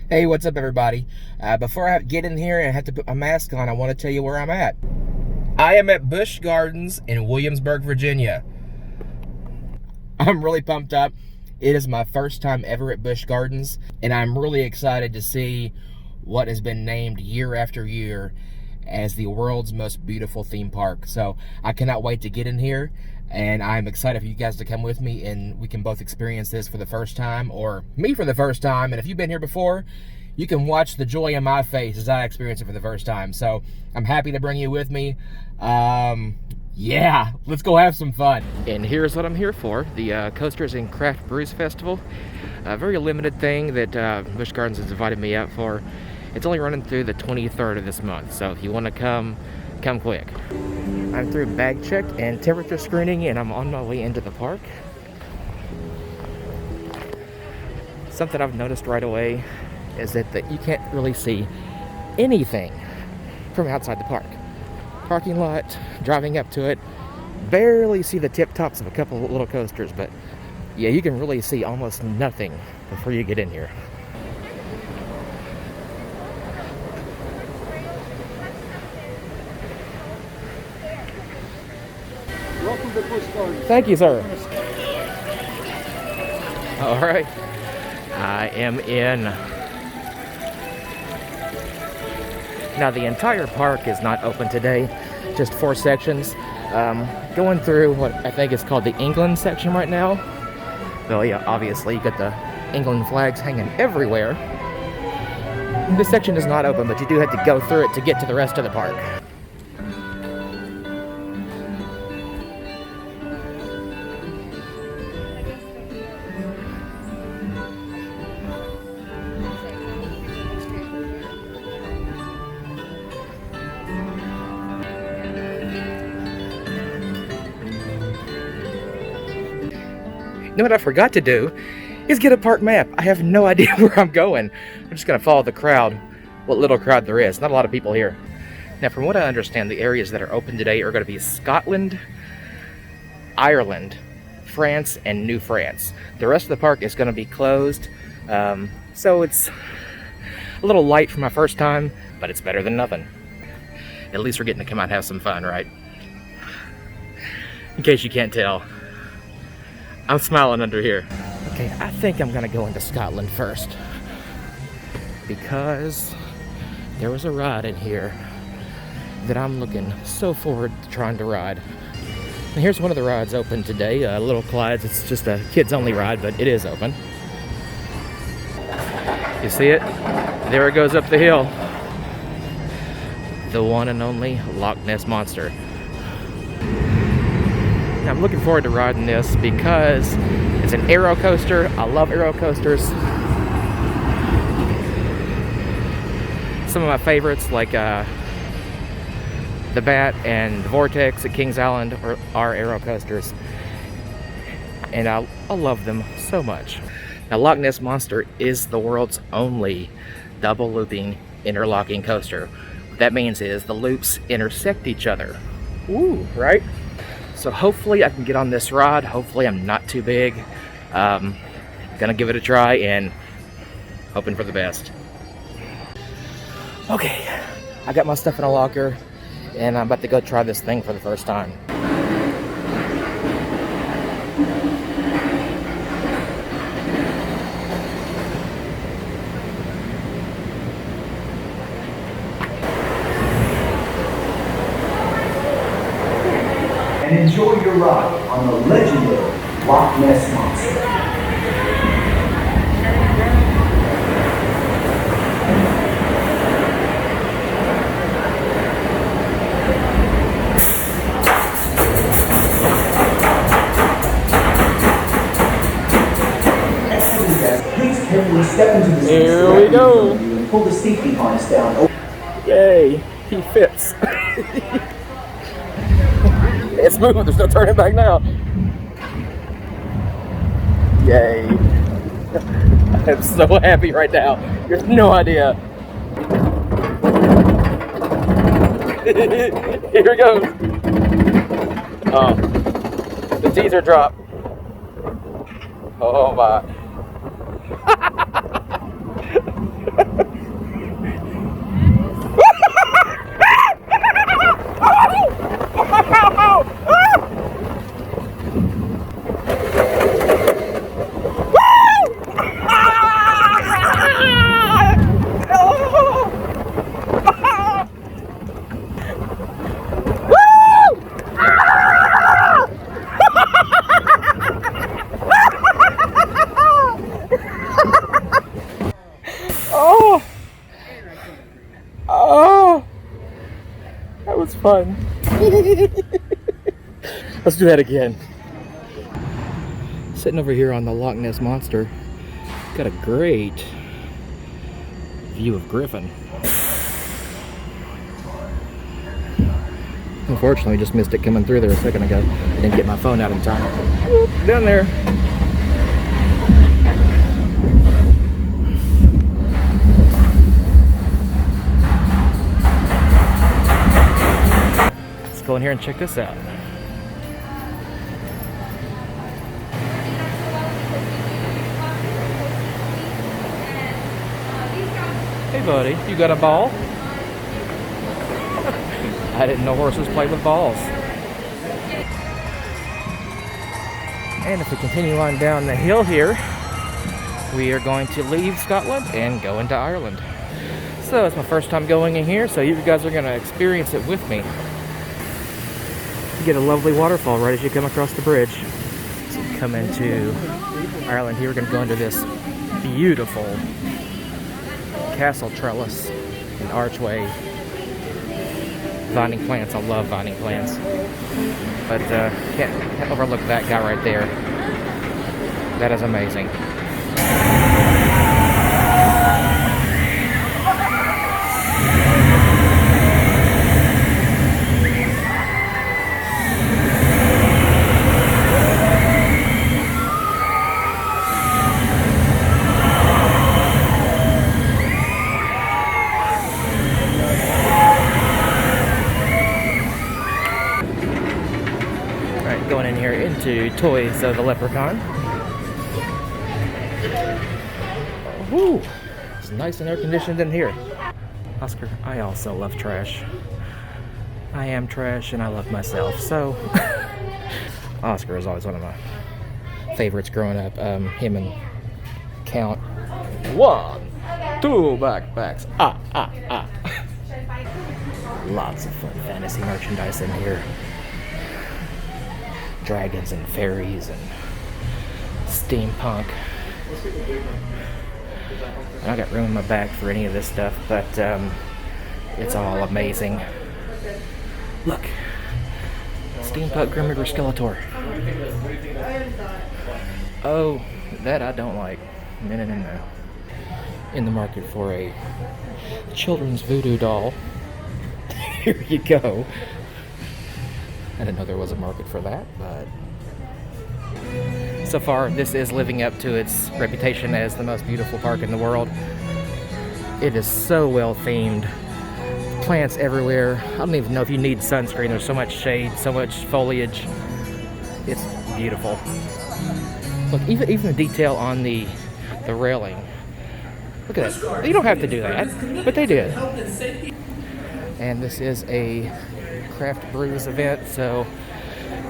Hey, what's up, everybody? Before I get in here and have to put my mask on, I want to tell you where I'm at. I am at Busch Gardens in Williamsburg, Virginia. I'm really pumped up. It is my first time ever at Busch Gardens, and I'm really excited to see what has been named year after year as the world's most beautiful theme park. So I cannot wait to get in here, and I'm excited for you guys to come with me and we can both experience this for the first time, or me for the first time. And if you've been here before, you can watch the joy in my face as I experience it for the first time. So I'm happy to bring you with me. Yeah, let's go have some fun. And here's what I'm here for, the Coasters and Craft Brews Festival. A very limited thing that Busch Gardens has invited me out for. It's only running through the 23rd of this month, so if you want to come quick. I'm through bag check and temperature screening, and I'm on my way into the park. Something I've noticed right away is that you can't really see anything from outside the park. Parking lot, driving up to it, barely see the tip tops of a couple of little coasters, but yeah, you can really see almost nothing before you get in here. Welcome to Busch Gardens. Thank you, sir. All right, I am in. Now, the entire park is not open today, just 4 sections. Going through what I think is called the England section right now. Well, yeah, obviously, you got the England flags hanging everywhere. This section is not open, but you do have to go through it to get to the rest of the park. You know what I forgot to do is get a park map. I have no idea where I'm going. I'm just gonna follow the crowd, what little crowd there is. Not a lot of people here. Now, from what I understand, the areas that are open today are gonna be Scotland, Ireland, France, and New France. The rest of the park is gonna be closed. So it's a little light for my first time, but it's better than nothing. At least we're getting to come out and have some fun, right? In case you can't tell, I'm smiling under here. Okay, I think I'm gonna go into Scotland first, because there was a ride in here that I'm looking so forward to trying to ride. And here's one of the rides open today, Little Clyde's. It's just a kids only ride, but it is open. You see it? There it goes up the hill. The one and only Loch Ness Monster. I'm looking forward to riding this because it's an aero coaster. I love aero coasters. Some of my favorites, like the Bat and the Vortex at Kings Island, are aero coasters, and I love them so much. Now, Loch Ness Monster is the world's only double looping interlocking coaster. What that means is the loops intersect each other. Ooh, right? So hopefully I can get on this ride. Hopefully I'm not too big. Gonna give it a try and hoping for the best. Okay, I got my stuff in a locker and I'm about to go try this thing for the first time. And enjoy your ride on the legendary Loch Ness Monster. Excellent, guys. Please carefully step into the seats. Here we go. And pull the safety harness down. Yay, he fits. It's smooth, there's no turning back now. Yay. I'm so happy right now. You have no idea. Here it goes. Oh, the teaser drop. Oh my. fun. Let's do that again. Sitting over here on the Loch Ness Monster. Got a great view of Griffin. Unfortunately, just missed it coming through there a second ago. I didn't get my phone out in time. Whoop, down there. Let's go in here and check this out. Hey buddy, you got a ball? I didn't know horses played with balls. And if we continue on down the hill here, we are going to leave Scotland and go into Ireland. So it's my first time going in here, so you guys are going to experience it with me. You get a lovely waterfall right as you come across the bridge. So you come into Ireland here, we're going to go into this beautiful castle trellis and archway. Vining plants, I love vining plants. But can't overlook that guy right there. That is amazing. Going in here into Toys of the Leprechaun. Woo! It's nice and air conditioned in here. Oscar, I also love trash. I am trash and I love myself, so Oscar is always one of my favorites growing up. Him and Count. 1, 2 backpacks. Lots of fun fantasy merchandise in here. Dragons and fairies and steampunk. I don't got room in my bag for any of this stuff, but it's all amazing. Look, steampunk Grim Reaper Skeletor. Oh, that I don't like. No. In the market for a children's voodoo doll. Here you go. I didn't know there was a market for that, but so far this is living up to its reputation as the most beautiful park in the world. It is so well themed. Plants everywhere. I don't even know if you need sunscreen. There's so much shade, so much foliage. It's beautiful. Look, even the detail on the railing. Look at that. You don't have to do that, but they did. And this is a craft brews event, so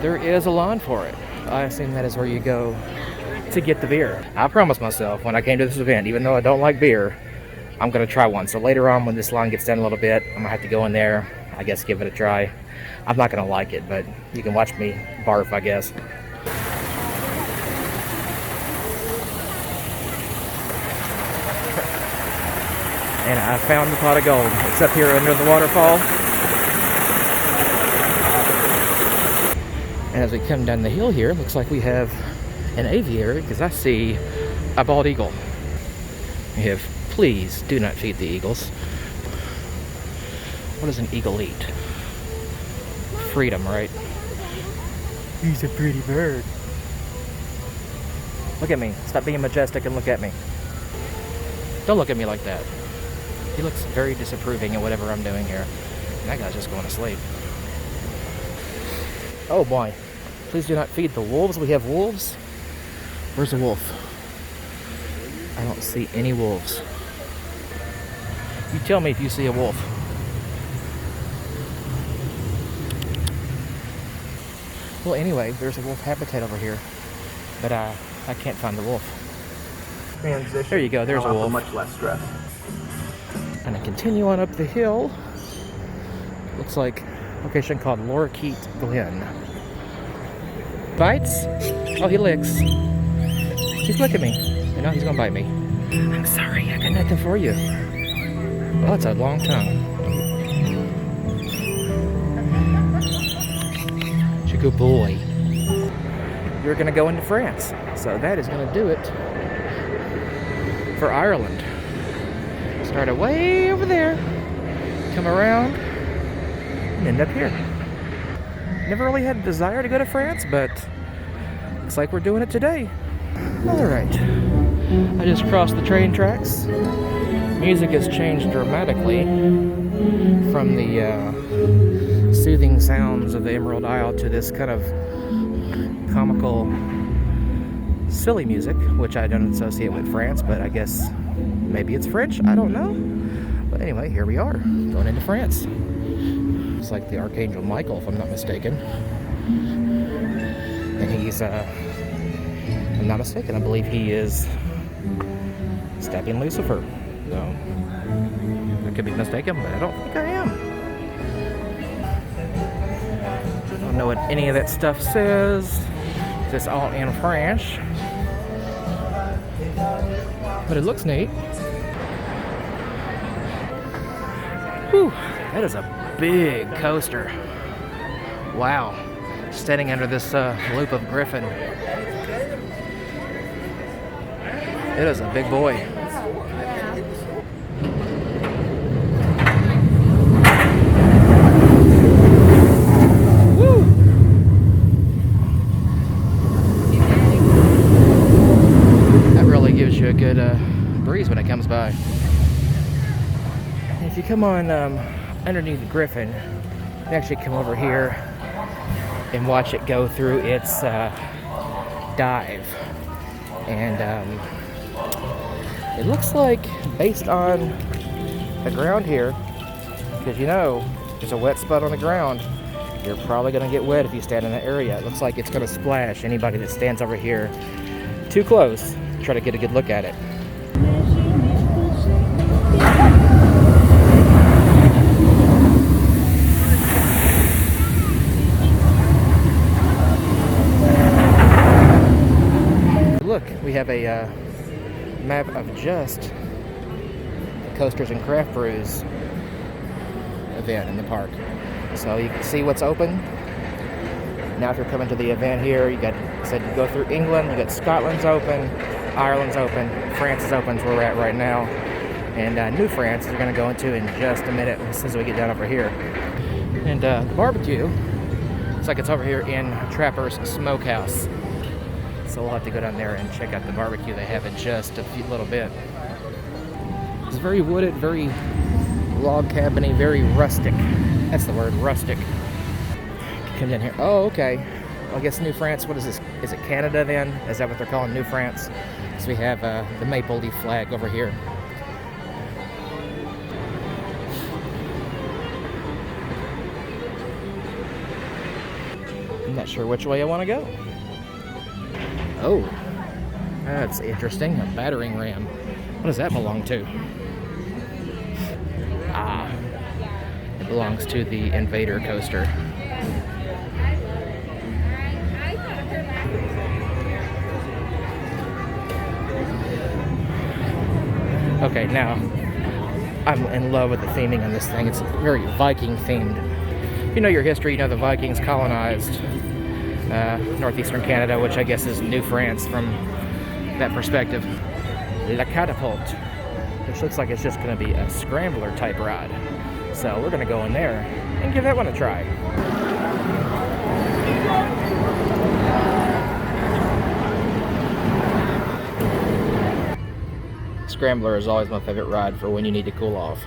there is a line for it. I assume that is where you go to get the beer. I promised myself when I came to this event, even though I don't like beer, I'm gonna try one. So later on, when this line gets down a little bit, I'm gonna have to go in there, I guess give it a try. I'm not gonna like it, but you can watch me barf, I guess. And I found the pot of gold. It's up here under the waterfall. And as we come down the hill here, it looks like we have an aviary, because I see a bald eagle. We have, please do not feed the eagles. What does an eagle eat? Freedom, right? He's a pretty bird. Look at me. Stop being majestic and look at me. Don't look at me like that. He looks very disapproving at whatever I'm doing here. And that guy's just going to sleep. Oh boy. Please do not feed the wolves. We have wolves. Where's the wolf? I don't see any wolves. You tell me if you see a wolf. Well, anyway, there's a wolf habitat over here. But I can't find the wolf. Transition. There you go. There's a wolf. Much less stress. And I continue on up the hill. Looks like a location called Lorikeet Glen. Bites? Oh, he licks. He's licking me. And now he's gonna bite me. I'm sorry, I got nothing for you. Oh, it's a long tongue. Good boy. You're gonna go into France. So that is gonna do it for Ireland. Started way over there, come around, and end up here. Never really had a desire to go to France, but looks like we're doing it today. Alright, I just crossed the train tracks. Music has changed dramatically from the soothing sounds of the Emerald Isle to this kind of comical, silly music, which I don't associate with France, but I guess maybe it's French, I don't know. But anyway, here we are, going into France. It's like the Archangel Michael, if I'm not mistaken. And he's, I'm not mistaken, I believe he is stabbing Lucifer. So, I could be mistaken, but I don't think I am. I don't know what any of that stuff says. It's all in French. But it looks neat. Whew, that is a big coaster. Wow. Standing under this loop of Griffin. It is a big boy. Woo! That really gives you a good breeze when it comes by. And if you come on underneath the Griffin, you actually come over here and watch it go through its dive. And it looks like, based on the ground here, because you know there's a wet spot on the ground, you're probably going to get wet if you stand in that area. It looks like it's going to splash anybody that stands over here too close. Try to get a good look at it. Look, we have a map of just the Coasters and Craft Brews event in the park. So you can see what's open. Now if you're coming to the event here, you got, said you go through England, you got Scotland's open, Ireland's open, France is open, is where we're at right now. And New France we're going to go into in just a minute as soon as we get down over here. And the barbecue, looks like it's over here in Trapper's Smokehouse. So we'll have to go down there and check out the barbecue they have in just a little bit. It's very wooded, very log cabiny, very rustic. That's the word, rustic. Come down here. Oh, okay. Well, I guess New France, what is this? Is it Canada then? Is that what they're calling New France? So we have the maple leaf flag over here. I'm not sure which way I want to go. Oh, that's interesting. A battering ram. What does that belong to? Ah, it belongs to the Invader coaster. Okay, now I'm in love with the theming on this thing. It's very Viking themed. If you know your history, you know the Vikings colonized northeastern Canada, which I guess is New France from that perspective. La Catapult, which looks like it's just going to be a scrambler type ride. So we're going to go in there and give that one a try. Scrambler is always my favorite ride for when you need to cool off.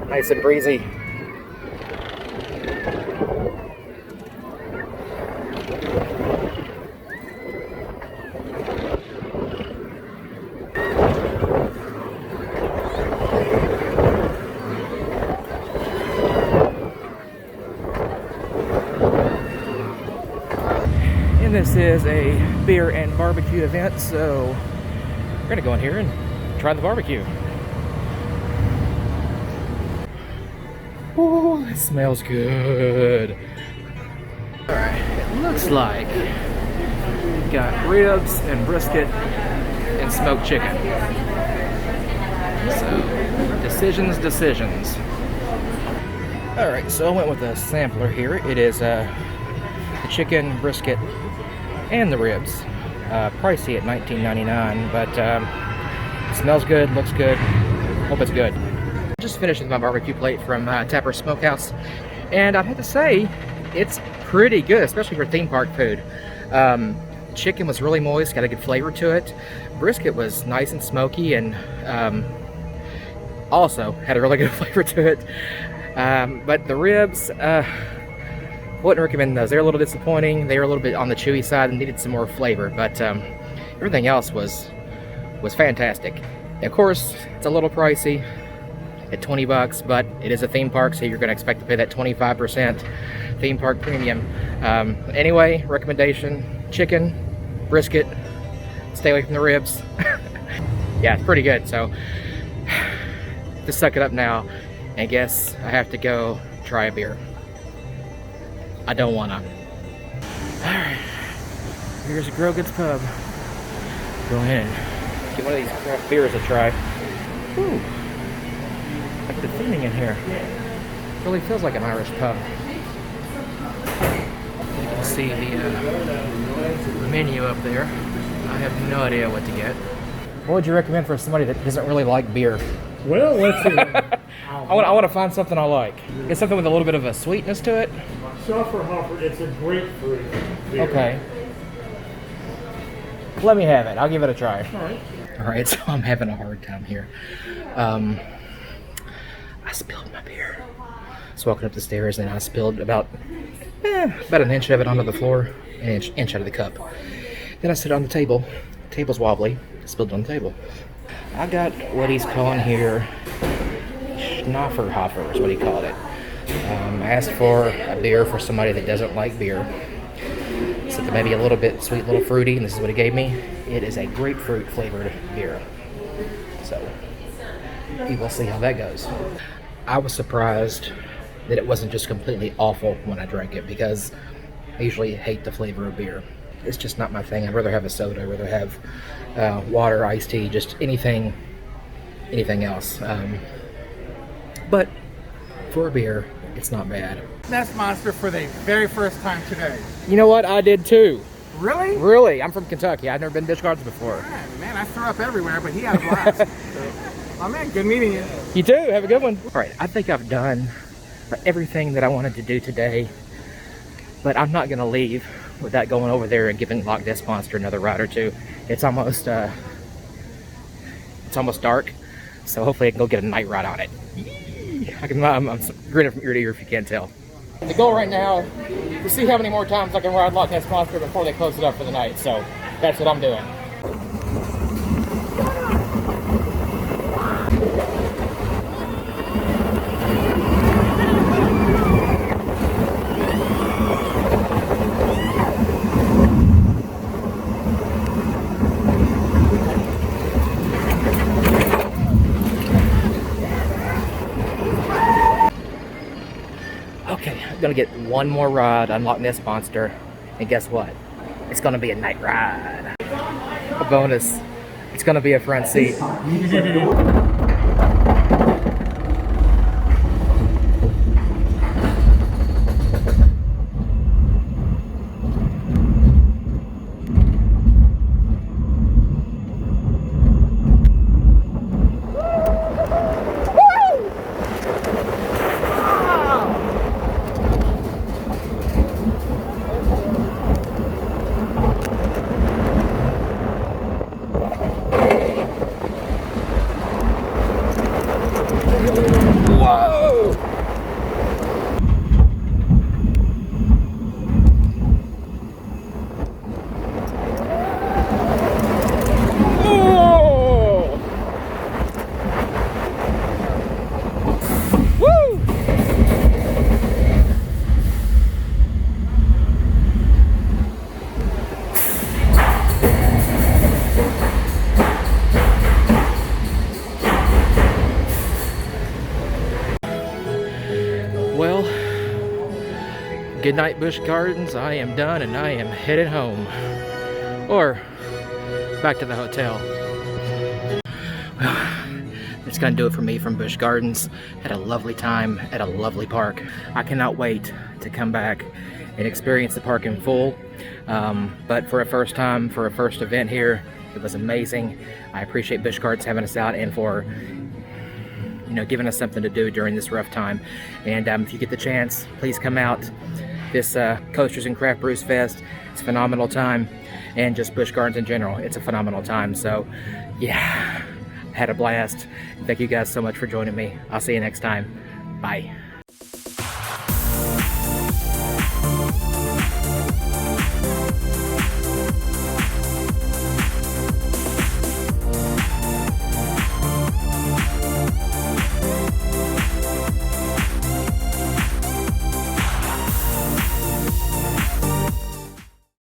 Nice and breezy. And this is a beer and barbecue event, so we're gonna go in here and try the barbecue. Oh, it smells good. Alright, it looks like we got ribs and brisket and smoked chicken. So, decisions. Alright, so I went with a sampler here. It is the chicken, brisket, and the ribs. Pricey at $19.99, but smells good, looks good. Hope it's good. Just finished with my barbecue plate from Tapper Smokehouse, and I have to say, it's pretty good, especially for theme park food. Chicken was really moist, got a good flavor to it. Brisket was nice and smoky, and also had a really good flavor to it. But the ribs, wouldn't recommend those. They're a little disappointing. They were a little bit on the chewy side and needed some more flavor, but everything else was fantastic. And of course, it's a little pricey at $20, but it is a theme park, so you're going to expect to pay that 25% theme park premium. Anyway, recommendation: chicken, brisket. Stay away from the ribs. Yeah, it's pretty good. So just suck it up now, and guess I have to go try a beer. I don't wanna. Alright, here's a Grogan's Pub. Go ahead and get one of these craft beers to try. Ooh, like the theming in here. Really feels like an Irish pub. You can see the menu up there. I have no idea what to get. What would you recommend for somebody that doesn't really like beer? Well, let's see. I want to find something I like. Get something with a little bit of a sweetness to it. Suffer Hopper, it's a grapefruit beer. Okay. Let me have it. I'll give it a try. Alright. Alright, so I'm having a hard time here. I spilled my beer. I was walking up the stairs and I spilled about an inch of it onto the floor, an inch out of the cup. Then I set it on the table. The table's wobbly. I spilled it on the table. I got what he's calling here Schnafferhofer is what he called it. I asked for a beer for somebody that doesn't like beer. Something maybe a little bit sweet, a little fruity, and this is what he gave me. It is a grapefruit flavored beer. So, we will see how that goes. I was surprised that it wasn't just completely awful when I drank it, because I usually hate the flavor of beer. It's just not my thing. I'd rather have a soda. I'd rather have water, iced tea, just anything else. But for a beer, it's not bad. Nest Monster for the very first time today. You know what? I did too. Really? Really? I'm from Kentucky. I've never been to Busch Gardens before. Man, I throw up everywhere, but he had a blast. So, oh man, good meeting you. You too. Have a good one. All right. I think I've done everything that I wanted to do today, but I'm not going to leave without going over there and giving Loch Ness Monster another ride or two. It's almost dark, so hopefully I can go get a night ride on it. I'm grinning from ear to ear if you can't tell. The goal right now is to see how many more times I can ride Loch Ness Monster before they close it up for the night, so that's what I'm doing. Okay, I'm gonna get one more ride on Loch Ness Monster, and guess what? It's gonna be a night ride. A bonus. It's gonna be a front seat. Well, good night, Busch Gardens. I am done and I am headed home. Or back to the hotel. That's gonna do it for me from Busch Gardens. Had a lovely time at a lovely park. I cannot wait to come back and experience the park in full. But for a first time, for a first event here, it was amazing. I appreciate Busch Gardens having us out and for giving us something to do during this rough time. And if you get the chance, please come out. This Coasters and Craft Brews Fest, it's a phenomenal time. And just Busch Gardens in general, it's a phenomenal time. So yeah, had a blast. Thank you guys so much for joining me. I'll see you next time. Bye.